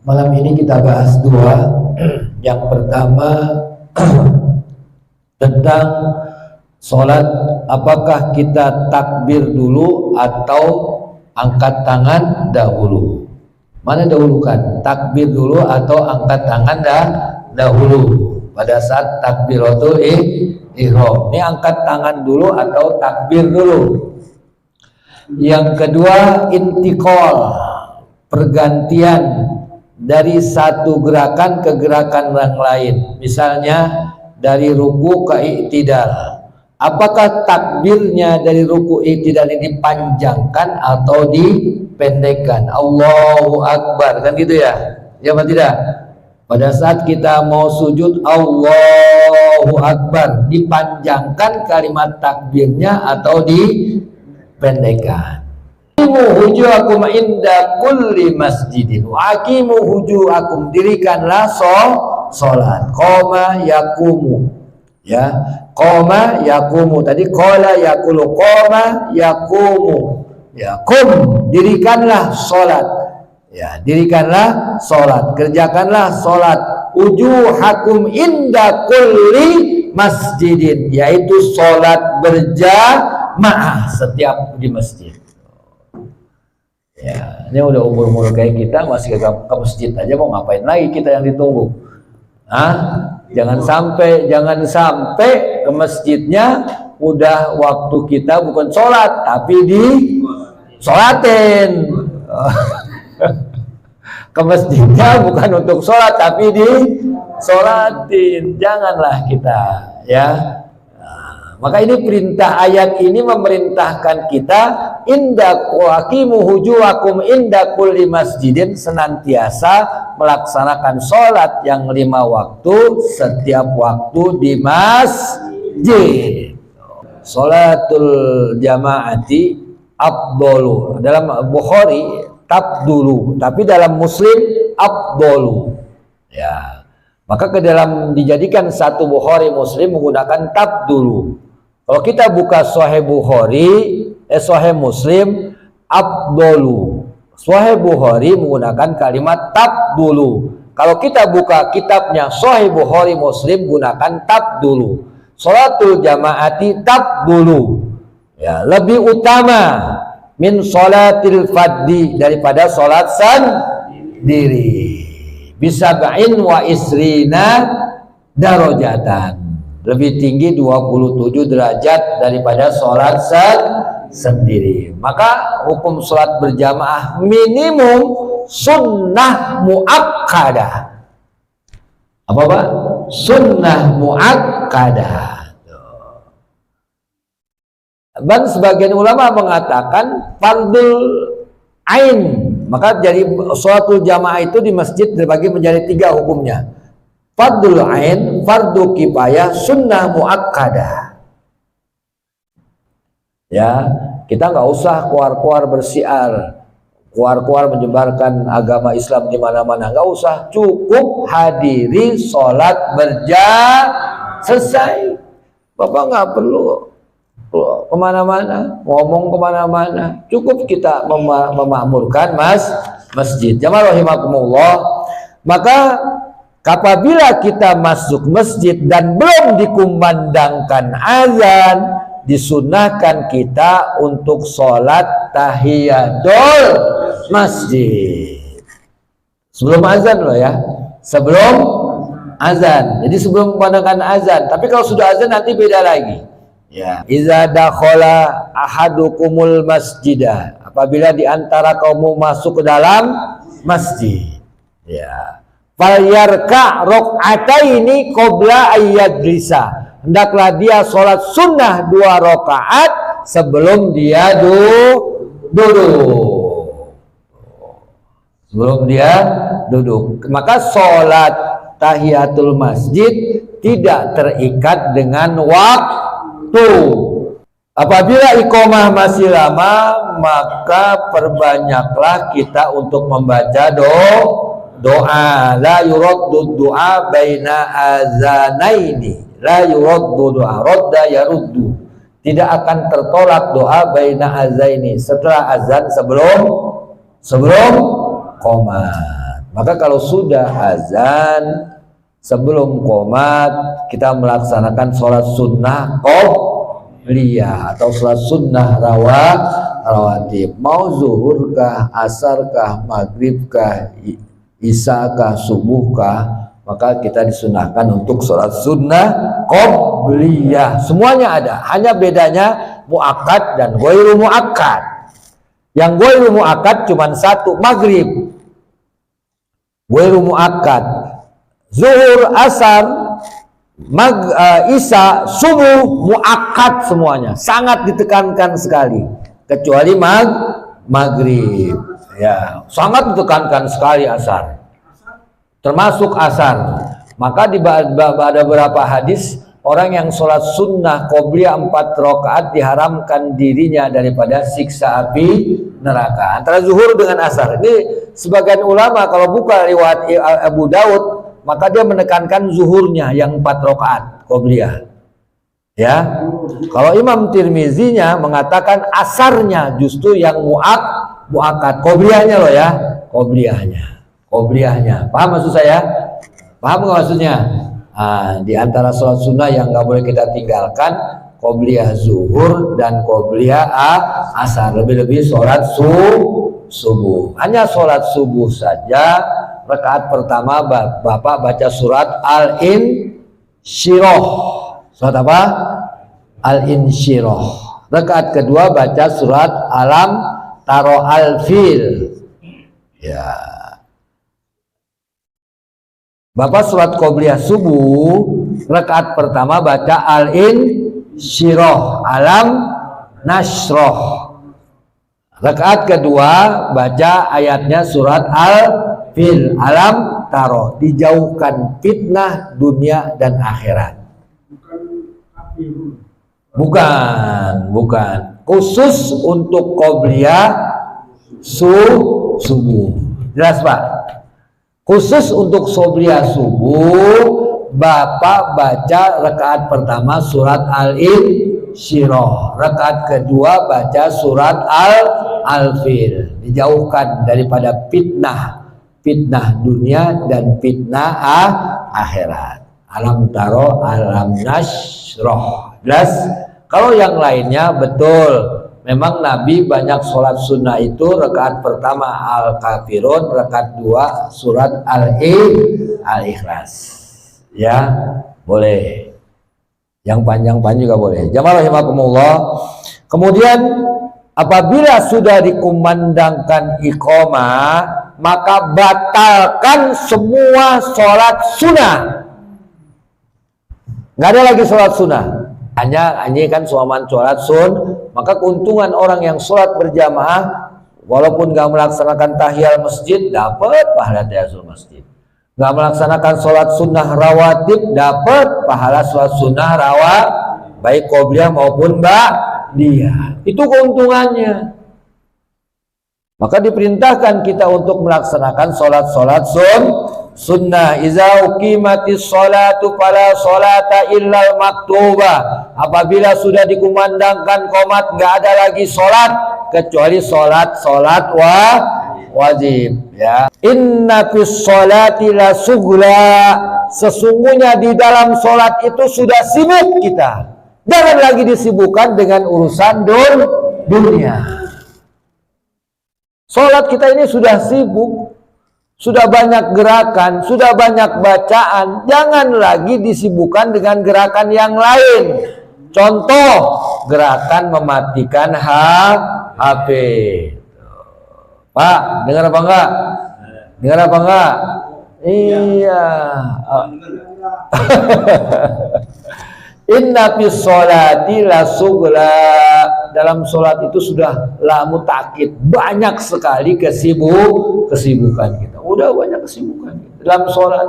Malam ini kita bahas dua. Yang pertama tentang sholat, apakah kita takbir dulu atau angkat tangan dahulu? Mana dahulukan? Takbir dulu atau angkat tangan dahulu? Pada saat takbiratul ihram. Ini angkat tangan dulu atau takbir dulu? Yang kedua intiqal, pergantian dari satu gerakan ke gerakan yang lain. Misalnya dari ruku ke i'tidal. Apakah takbirnya dari ruku i'tidal ini dipanjangkan atau dipendekkan? Allahu Akbar, kan gitu ya? Ya apa tidak? Pada saat kita mau sujud Allahu Akbar, dipanjangkan kalimat takbirnya atau dipendekkan? Aqimu wujuhakum inda kulli masjidin. Aqimu wujuhakum, dirikanlah sholat. Qoma yakumu. Ya, qoma yakumu. Tadi qala yakulu, qoma yakumu. Ya, kum, dirikanlah sholat. Ya, dirikanlah sholat. Kerjakanlah sholat. Wujuhakum inda kulli masjidin, yaitu sholat berjamaah setiap di masjid. Ya, ini udah umur-umur kayak kita masih ke masjid aja, mau ngapain lagi kita yang ditunggu? Jangan sampai ke masjidnya udah waktu kita bukan sholat tapi sholatin. Ke masjidnya bukan untuk sholat tapi sholatin. Janganlah kita, ya. Maka ini perintah ayat ini memerintahkan kita inda qaqimu wujuhakum inda kulli masjidin, senantiasa melaksanakan sholat yang 5 waktu setiap waktu di masjid. Sholatul jamaati afdalu, dalam Bukhari tabdulu, tapi dalam Muslim afdalu. Ya. Maka ke dalam dijadikan satu Bukhari Muslim menggunakan tabdulu. Kalau kita buka Sahih Bukhari, Sahih Muslim, afdalu. Sahih Bukhari menggunakan kalimat tabdulu. Kalau kita buka kitabnya Sahih Bukhari Muslim gunakan tabdulu. Sholatul jamaati tabdulu. Ya, lebih utama min sholatil fadhi, daripada sholat sendiri. Bisa ba'in wa isrina darajatan, lebih tinggi 27 derajat daripada sholat sendiri. Maka hukum sholat berjamaah minimum sunnah muakkadah. Apa Pak? Sunnah muakkadah. Dan sebagian ulama mengatakan fardul ain. Maka jadi sholatul jamaah itu di masjid terbagi menjadi 3 hukumnya. Fardul ain, fardu kifayah, sunnah muakkadah. Ya, kita nggak usah keluar-keluar bersiar, keluar-keluar menyebarkan agama Islam di mana-mana, nggak usah. Cukup hadiri sholat berjamaah, selesai. Bapak nggak perlu kemana-mana, ngomong kemana-mana. Cukup kita memakmurkan masjid. Jamaah rahimakumullah. Maka apabila kita masuk masjid dan belum dikumandangkan azan, disunahkan kita untuk sholat tahiyatul masjid. Sebelum azan loh ya, sebelum azan. Jadi sebelum kumandangkan azan. Tapi kalau sudah azan nanti beda lagi. Ya, iza dakhala ahadukumul masjidah, apabila diantara kamu masuk ke dalam masjid, ya, falyarka rakaataini qabla ayyadrisa, hendaklah dia sholat sunnah 2 rakaat sebelum dia duduk. Maka sholat tahiyatul masjid tidak terikat dengan waktu. Apabila iqamah masih lama, maka perbanyaklah kita untuk membaca doa. La yuraddu du'a baina azanaini. La yuraddu du'a, radda yaruddu. Tidak akan tertolak doa baina azaini, setelah azan sebelum qomat. Maka kalau sudah azan sebelum qomat kita melaksanakan sholat sunnah qobliyah atau sholat sunnah rawatib. Mau zuhur kah, asar kah, maghrib kah, isya kah, subuh kah, maka kita disunahkan untuk sholat sunnah qobliyah. Semuanya ada, hanya bedanya muakkad dan ghairu muakkad. Yang ghairu muakkad cuma satu, maghrib. Ghairu muakkad, zuhur, asar, isya, subuh, muakkad semuanya. Sangat ditekankan sekali. Kecuali maghrib. Ya, sangat ditekankan sekali asar. Termasuk asar. Maka ada beberapa hadis orang yang sholat sunnah qobliyah 4 rakaat diharamkan dirinya daripada siksa api neraka. Antara zuhur dengan asar. Ini sebagian ulama kalau buka riwayat Abu Daud, maka dia menekankan zuhurnya yang 4 rakaat qobliyah. Ya. Kalau Imam Tirmizinya mengatakan asarnya justru yang muakkad. Qobliyahnya loh ya, qobliyahnya. Paham maksud saya? Paham nggak maksudnya? Di antara sholat sunnah yang nggak boleh kita tinggalkan qobliyah zuhur dan qobliyah asar. Lebih-lebih sholat subuh. Hanya sholat subuh saja rakaat pertama Bapak baca surat Al-Insyirah. Surat apa? Al-Insyirah. Rakaat kedua baca surat Alam Taro Al-Fil. Ya. Bapak surat qobliyah subuh rakaat pertama baca Al-Insyirah, Alam Nasroh. Rakaat kedua baca ayatnya surat Al-Fil, Alam Taro. Dijauhkan fitnah dunia dan akhirat. Bukan. Khusus untuk qobliyah subuh. Jelas Pak? Khusus untuk qobliyah subuh, Bapak baca rakaat pertama surat Al-Insyirah. Rakaat kedua baca surat Al-Fil. Dijauhkan daripada fitnah dunia dan fitnah akhirat. Alam Taro, Alam Nasroh. Jelas? Kalau yang lainnya betul. Memang Nabi banyak sholat sunnah itu rakaat pertama Al-Kafirun, rakaat 2 surat Al-Ikhlas. Ya, boleh. Yang panjang-panjang juga boleh. Jamaah rahimakumullah. Kemudian apabila sudah dikumandangkan iqamah, maka batalkan semua sholat sunnah. Nggak ada lagi sholat sunnah. Hanya kan suaman sholat maka keuntungan orang yang sholat berjamaah walaupun nggak melaksanakan tahiyal masjid dapat pahala tahiyal masjid, nggak melaksanakan sholat sunnah rawatib dapat pahala sholat sunnah baik qobliyah maupun ba'diyah. Itu keuntungannya. Maka diperintahkan kita untuk melaksanakan sholat sunnah. Iza uqimatis sholatu fala sholata illal maktubah. Apabila sudah dikumandangkan qomat, nggak ada lagi sholat kecuali sholat wajib. Ya. Inna fis sholati la sugla. Sesungguhnya di dalam sholat itu sudah sibuk kita. Jangan lagi disibukkan dengan urusan dunia. Sholat kita ini sudah sibuk, sudah banyak gerakan, sudah banyak bacaan. Jangan lagi disibukkan dengan gerakan yang lain. Contoh, gerakan mematikan HP. Pak, dengar apa enggak? Dengar apa enggak? Iya. Inna fis sholati la sugla. Dalam sholat itu sudah lamu takkid, banyak sekali kesibukan kita. Udah banyak kesibukan kita. Dalam sholat,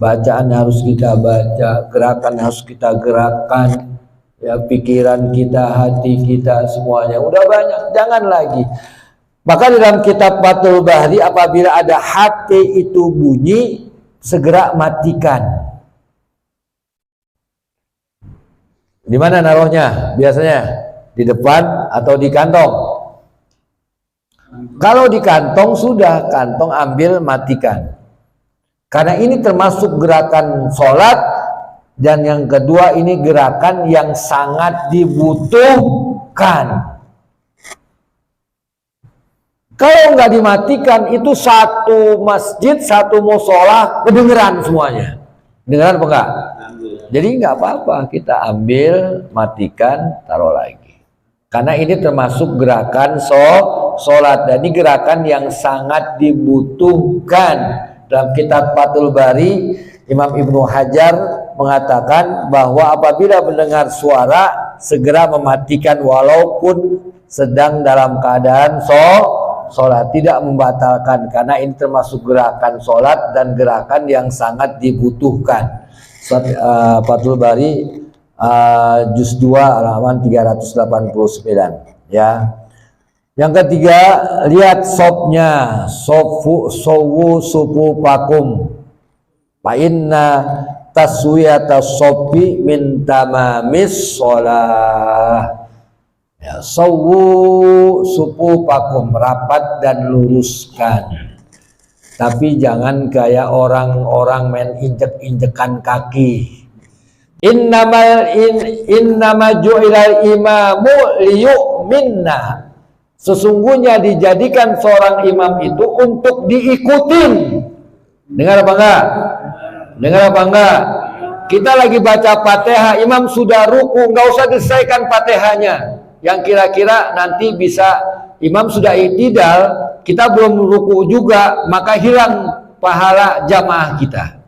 bacaan harus kita baca, gerakan harus kita gerakan, ya pikiran kita, hati kita, semuanya udah banyak. Jangan lagi. Maka dalam kitab Fathul Bari, apabila ada HP itu bunyi, segera matikan. Di mana naruhnya? Biasanya di depan atau di kantong? Kalau di kantong sudah, kantong ambil matikan. Karena ini termasuk gerakan sholat, dan yang kedua ini gerakan yang sangat dibutuhkan. Kalau nggak dimatikan, itu satu masjid, satu musola kedengeran semuanya. Dengeran apa enggak? Jadi nggak apa-apa, kita ambil, matikan, taruh lagi. Karena ini termasuk gerakan sholat, dan ini gerakan yang sangat dibutuhkan. Dalam kitab Fathul Bari, Imam Ibnu Hajar mengatakan bahwa apabila mendengar suara, segera mematikan walaupun sedang dalam keadaan sholat, tidak membatalkan, karena ini termasuk gerakan sholat dan gerakan yang sangat dibutuhkan. Fathul Bari juz 2 halaman 389 ya. Yang ketiga, lihat sopnya, sowu supu pakum, fa inna taswiyata sopi min tamamis sholah. Ya, sowu supu pakum, rapat dan luruskan. Tapi jangan kayak orang-orang main injek-injekan kaki. Innama ju'ilal imamu liyu'minna. Sesungguhnya dijadikan seorang imam itu untuk diikutin. Dengar apa enggak? Dengar apa enggak? Kita lagi baca Fatihah, imam sudah ruku, enggak usah diselesaikan Fatihahnya. Yang kira-kira nanti bisa imam sudah i'tidal, kita belum ruku juga, maka hilang pahala jamaah kita.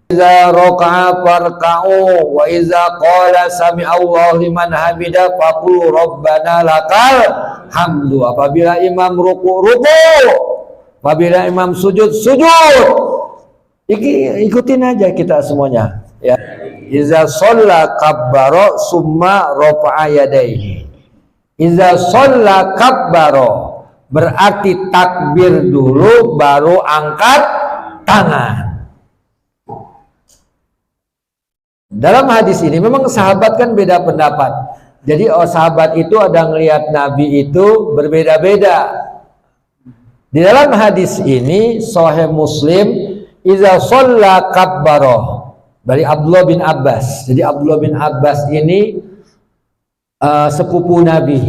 Iza raka'a farka'u wa iza qala sami'allahu liman hamidah faqulu rabbana lakal hamdu. Apabila imam ruku, apabila imam sujud, ikutin aja kita semuanya ya. Iza shalla kabbara summa rafa'a yadayhi. Iza shalla kabbara berarti takbir dulu baru angkat tangan. Dalam hadis ini memang sahabat kan beda pendapat. Jadi sahabat itu ada ngelihat Nabi itu berbeda-beda. Di dalam hadis ini Sahih Muslim, iza shalla kabbara, dari Abdullah bin Abbas. Jadi Abdullah bin Abbas ini sepupu Nabi.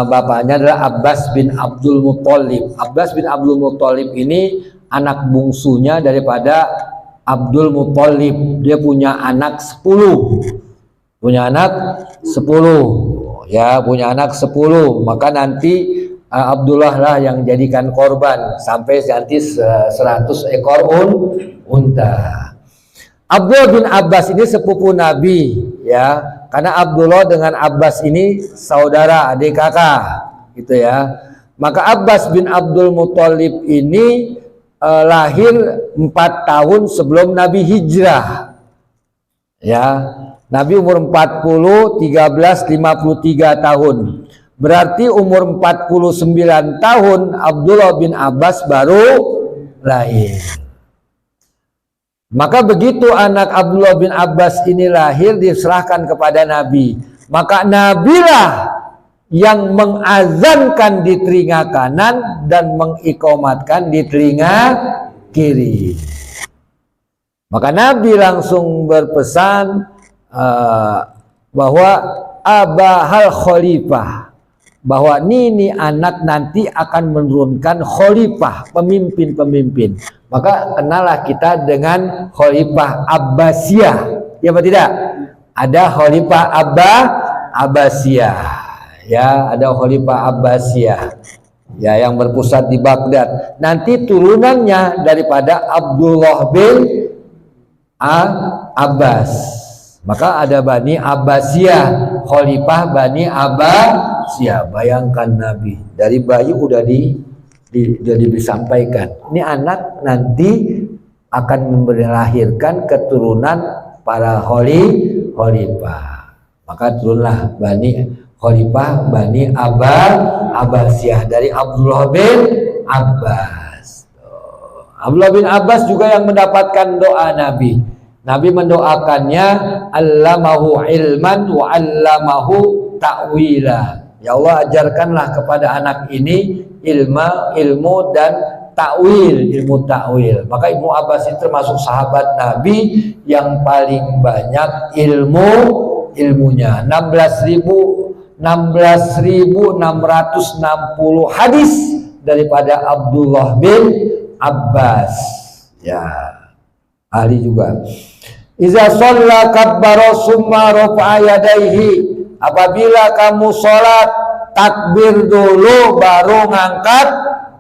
Bapaknya adalah Abbas bin Abdul Muttalib. Abbas bin Abdul Muttalib ini anak bungsunya daripada Abdul Muttalib. Dia punya anak 10. Punya anak 10. Ya, punya anak 10. Maka nanti Abdullah lah yang jadikan korban sampai nanti 100 ekor unta. Abdullah bin Abbas ini sepupu Nabi ya. Karena Abdullah dengan Abbas ini saudara, adik kakak gitu ya. Maka Abbas bin Abdul Muttalib ini lahir 4 tahun sebelum Nabi hijrah ya. Nabi umur 40, 13, 53 tahun. Berarti umur 49 tahun Abdullah bin Abbas baru lahir. Maka begitu anak Abdullah bin Abbas ini lahir, diserahkan kepada Nabi. Maka Nabilah yang mengazankan di telinga kanan dan mengiqamatkan di telinga kiri. Maka Nabi langsung berpesan bahwa abahal khalifah, bahwa ini anak nanti akan menurunkan khalifah, pemimpin-pemimpin. Maka kenalah kita dengan khalifah Abbasiyah, ya apa tidak? Ada khalifah Abbasiyah. Ya, ada khalifah Abbasiyah ya, yang berpusat di Baghdad. Nanti turunannya daripada Abdullah bin Abbas. Maka ada Bani Abbasiyah, khalifah Bani Abbasiyah. Bayangkan Nabi dari bayi udah disampaikan. Ini anak nanti akan melahirkan keturunan para khalifah. Maka turunlah khalifah Bani Abbasiyah dari Abdullah bin Abbas. Abdullah bin Abbas juga yang mendapatkan doa Nabi. Nabi mendoakannya, allamahu ilman wa allamahu ta'wila. Ya Allah, ajarkanlah kepada anak ini ilmu dan ilmu takwil. Maka Ibnu Abbas itu termasuk sahabat Nabi yang paling banyak ilmunya. 16.660 hadis daripada Abdullah bin Abbas. Ya, ahli juga. Iza shalla kabbara summa rafa'a yadayhi. Apabila kamu sholat, takbir dulu baru ngangkat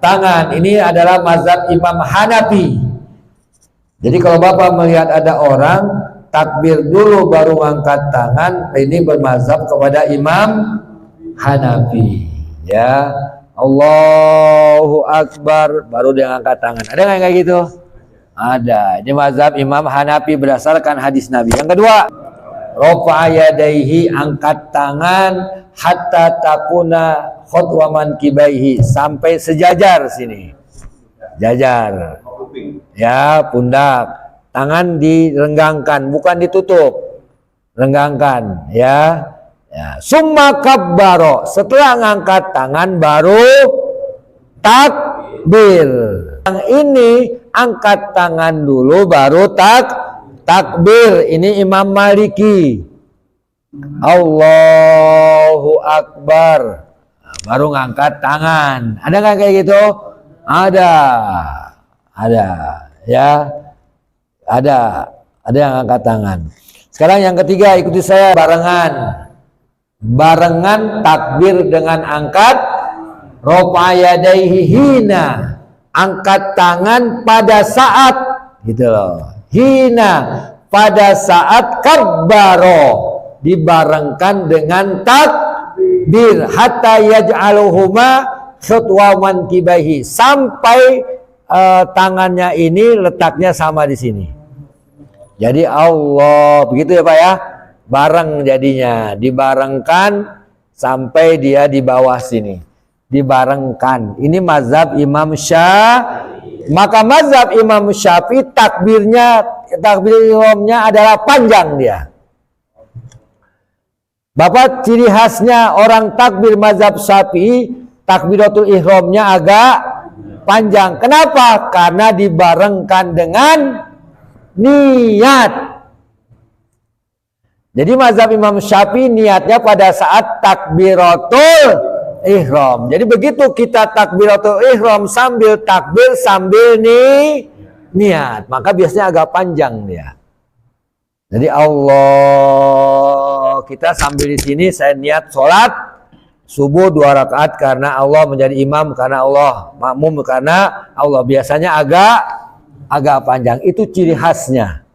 tangan. Ini adalah mazhab Imam Hanafi. Jadi kalau Bapak melihat ada orang takbir dulu baru ngangkat tangan, ini bermazhab kepada Imam Hanafi. Ya, Allahu Akbar baru dia ngangkat tangan. Ada nggak kayak gitu? Ada. Ini mazhab Imam Hanafi berdasarkan hadis Nabi. Yang kedua, rafa'a yadaihi, angkat tangan hatta takuna khutwa mankibaihi, sampai sejajar sini. Jajar. Ya, pundak. Tangan direnggangkan, bukan ditutup. Renggangkan, ya. Ya, summa kabbaro, setelah ngangkat tangan baru takbir. Yang ini angkat tangan dulu baru takbir. Ini Imam Maliki. Allahu Akbar baru ngangkat tangan. Ada nggak kayak gitu? Ada ya, ada yang angkat tangan. Sekarang yang ketiga, ikuti saya barengan takbir dengan angkat rafa'a yadaihi hina, angkat tangan pada saat gitu loh, hina pada saat kabbaro, dibarengkan dengan takbir hatta yaj'aluhuma khutwa mankibaihi, sampai tangannya ini letaknya sama di sini. Jadi Allah, begitu ya Pak ya, bareng jadinya, dibarengkan sampai dia di bawah sini, dibarengkan. Ini mazhab Imam Syafi'i. Maka mazhab Imam Syafi'i takbir ihramnya adalah panjang dia. Bapak, ciri khasnya orang takbir mazhab Syafi'i, takbiratul ihramnya agak panjang. Kenapa? Karena dibarengkan dengan niat. Jadi mazhab Imam Syafi'i niatnya pada saat takbiratul ihram. Jadi begitu kita takbiratul ihram sambil takbir sambil niat, maka biasanya agak panjang dia. Jadi Allah, kita sambil di sini saya niat sholat subuh 2 rakaat karena Allah, menjadi imam karena Allah, makmum karena Allah. Biasanya agak panjang. Itu ciri khasnya.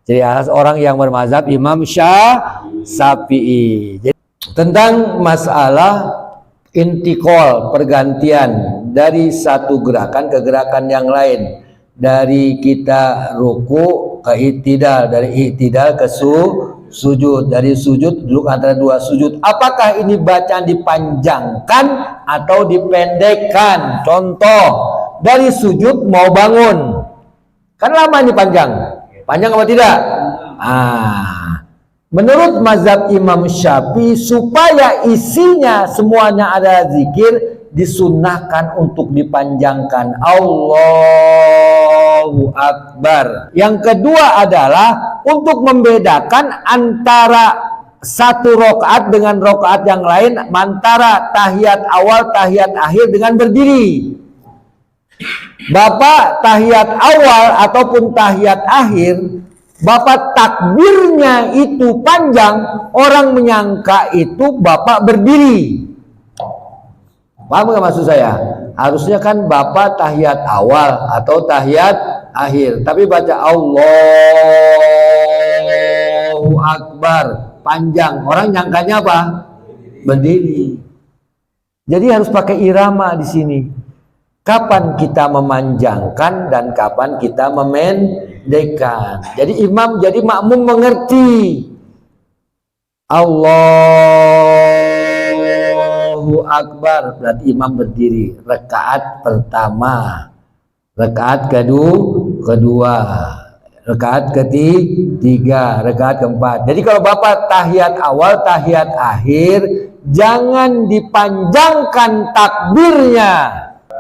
Ciri khas orang yang bermazhab Imam Syafi'i. Jadi, tentang masalah intikal, pergantian dari satu gerakan ke gerakan yang lain, dari kita ruku ke i'tidal, dari i'tidal ke sujud, dari sujud duduk antara dua sujud. Apakah ini bacaan dipanjangkan atau dipendekkan? Contoh, dari sujud mau bangun, kan lama ini panjang apa tidak? Menurut mazhab Imam Syafi'i, supaya isinya semuanya ada zikir, disunahkan untuk dipanjangkan. Allahu Akbar. Yang kedua adalah untuk membedakan antara satu rakaat dengan rakaat yang lain, antara tahiyat awal, tahiyat akhir dengan berdiri. Bapak tahiyat awal ataupun tahiyat akhir, Bapak takbirnya itu panjang, orang menyangka itu Bapak berdiri. Paham nggak maksud saya? Harusnya kan Bapak tahiyat awal atau tahiyat akhir, tapi baca Allahu Akbar panjang, orang nyangkanya apa? Berdiri. Jadi harus pakai irama di sini. Kapan kita memanjangkan dan kapan kita memendekkan. Jadi imam, jadi makmum mengerti. Allahu Akbar berarti imam berdiri. Rakaat pertama, rakaat kedua, rakaat ketiga, rakaat keempat. Jadi kalau Bapak tahiyat awal, tahiyat akhir, jangan dipanjangkan takbirnya.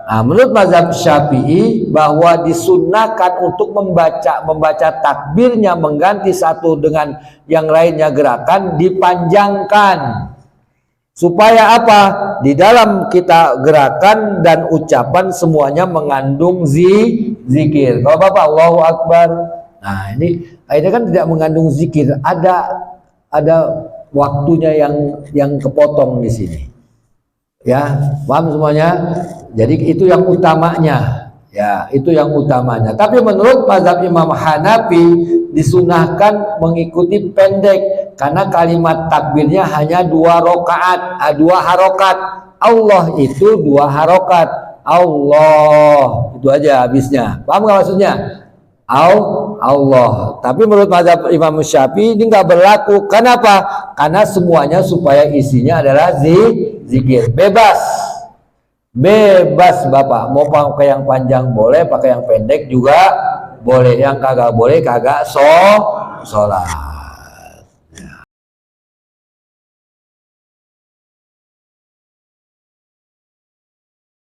Nah, menurut mazhab Syafi'i bahwa disunnahkan untuk membaca takbirnya mengganti satu dengan yang lainnya gerakan dipanjangkan. Supaya apa? Di dalam kita gerakan dan ucapan semuanya mengandung zikir. Kalau Bapak Allahu Akbar. Nah, ini kan tidak mengandung zikir. Ada waktunya yang kepotong di sini. Ya, paham semuanya? Jadi itu yang utamanya. Ya, itu yang utamanya. Tapi menurut mazhab Imam Hanafi disunahkan mengikuti pendek karena kalimat takbirnya hanya 2 rakaat, 2 harokat. Allah itu 2 harokat. Allah itu aja habisnya. Paham nggak maksudnya? Allah. Tapi menurut mazhab Imam Syafi'i ini nggak berlaku. Kenapa? Karena semuanya supaya isinya adalah zikir. Bebas Bapak. Mau pakai yang panjang boleh, pakai yang pendek juga boleh. Yang kagak boleh kagak sholat.